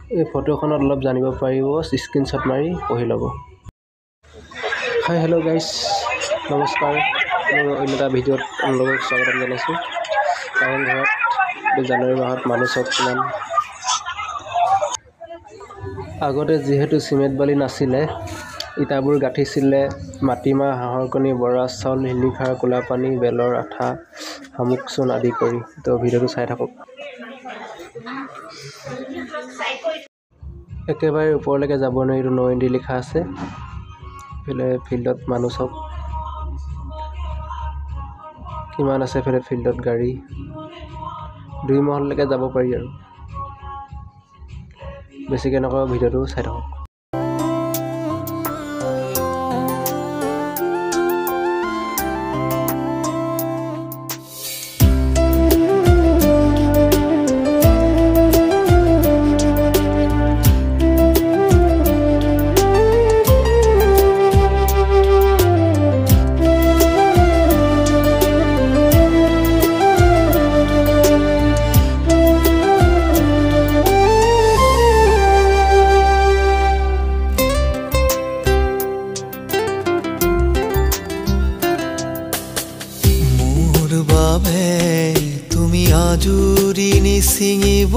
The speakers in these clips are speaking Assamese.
এই ফটোখনত অলপ জানিব পাৰিব স্ক্ৰীনশ্বট মাৰি পঢ়ি ল'ব হাই হেল্ল' গাইজ নমস্কাৰ মোৰ অন্য এটা ভিডিঅ'ত আপোনালোকক স্বাগতম জনাইছোঁ কাৰেংঘৰত জানুৱাৰী মাহত মানুহ চব কিমান আগতে যিহেতু চিমেণ্ট বালি নাছিলে ইটাবোৰ গাঁঠিছিলে মাটিমাহ হাঁহৰ কণী বৰা চাউল শিলিখা ক'লা পানী বেলৰ আঠা শামুক চূণ আদি কৰি তো ভিডিঅ'টো চাই থাকক একেবাৰে ওপৰলৈকে যাব নোৱাৰি নো এণ্ট্ৰি লিখা আছে ফিলে ফিল্ডত মানুহ চব কিমান আছে ফিলে ফিল্ডত গাড়ী 2 মহললৈকে যাব পাৰি আৰু বেছিকৈ নকওঁ ভিডিঅ'টো চাই থাকক তুমি আজুরি নিসিঙিব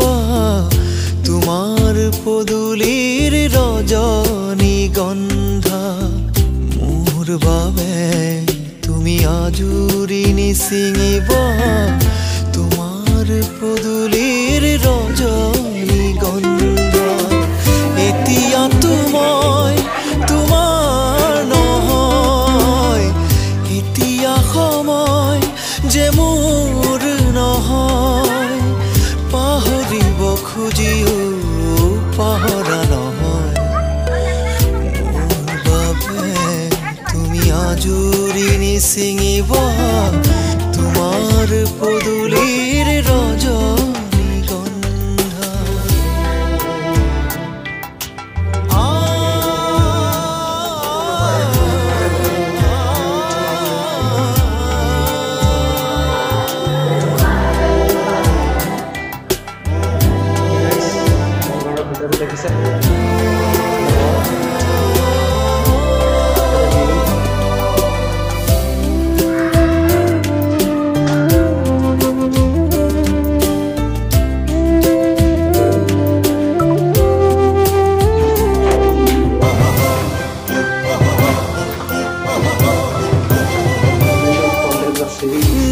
তোমার পদুলির রজনী গন্ধা মোর বাবে তুমি আজুরি নিসিঙিব তোমার পদুলির রজনী গন্ধা এতিয়া তোমায় তোমার নহয় এতিয়া সময় যে মোর নহয় পাহৰিব খুজিও পাহৰা নহয় মোৰ বাবে তুমি আজুৰি নিচিঙিব তোমাৰ পদুলিৰ ৰজনী গন্ধা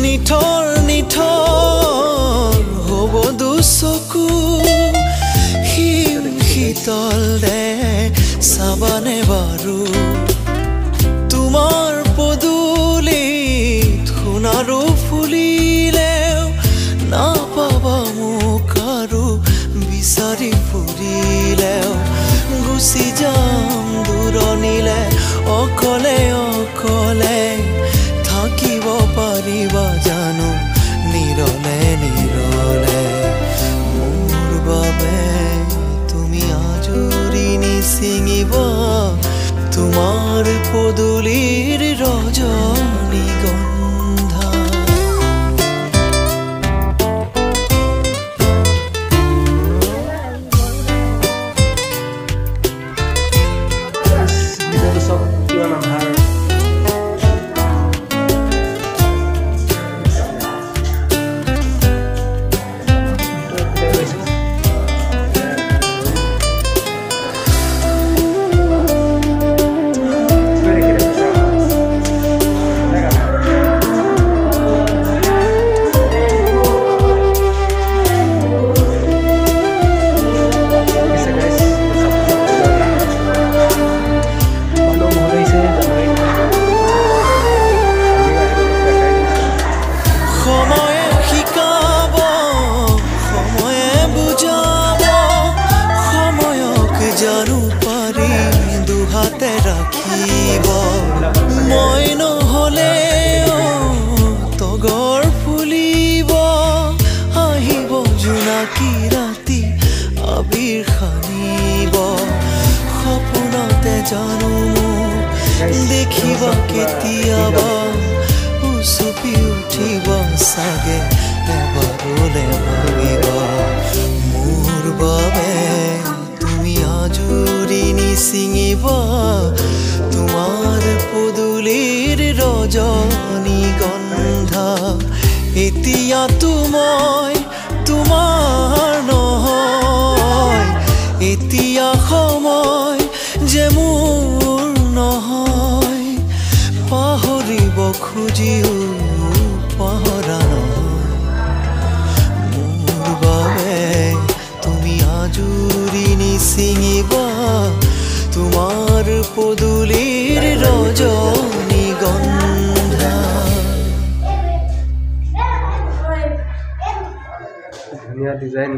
নিঠৰ নিঠৰ হ'ব দুচকু শীতল দে চাবানে বাৰু তোমাৰ পদুলিত সোণাৰু ফুলিলেও নাপাবা মোক আৰু বিচাৰি ফুৰিলেও গুচি যাম দূৰণিলে অকলে অকলে থাকিব পাৰিবা জানো নিৰলে নিৰলে মোৰ বাবে তুমি আজুৰি নিচিঙিব তোমাৰ পদুলিৰ ৰজনী গন্ধা চব কিমান আন্ধাৰ জানো পাৰি দুহাতে ৰাখিব মই নহ'লেও তগৰ ফুলিব আহিব জোনাকী ৰাতি আবিৰ সানিব সপোনতে জানো মোক দেখিবা কেতিয়াবা উচুপি উঠিব চাগে এবাৰলে ভাবিব মোৰ বাবে ছিঙিবা তোমাৰ পদূলিৰ ৰজনীগন্ধা এতিয়াতো মই তোমাৰ নহয় এতিয়া সময় যে মোৰ নহয় পাহৰিব খুজিও পাহৰা নহয় মোৰ বাবে তুমি আজুৰি নিছিঙিবা তোমাৰ পদূলিৰ ৰজনীগন্ধা ধুনীয়া ডিজাইন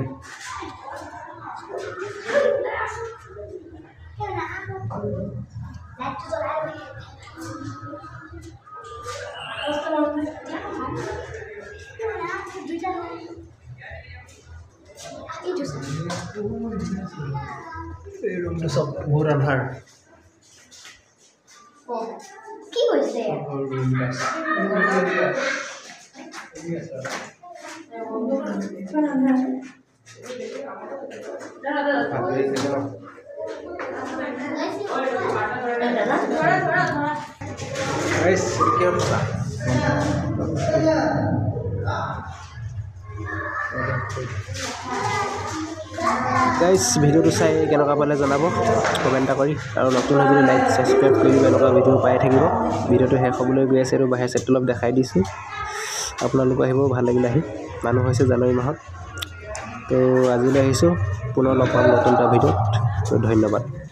এই ৰুমটো চব বহুত আন্ধাৰ কি হৈছে গাইজ ভিডিঅ'টো চাই কেনেকুৱা পালে জনাব কমেণ্ট এটা কৰি আৰু নতুন হৈ যদি লাইক ছাবস্ক্ৰাইব কৰি দিব এনেকুৱা ভিডিঅ' পাই থাকিব ভিডিঅ'টো শেষ হ'বলৈ গৈ আছে আৰু বাহিৰ চাইডটো অলপ দেখাই দিছোঁ আপোনালোক আহিব ভাল লাগিলে আহি মানুহ হৈছে জানুৱাৰী মাহত তো আজিলৈ আহিছোঁ পুনৰ লগ পাম নতুন এটা ভিডিঅ'ত তো ধন্যবাদ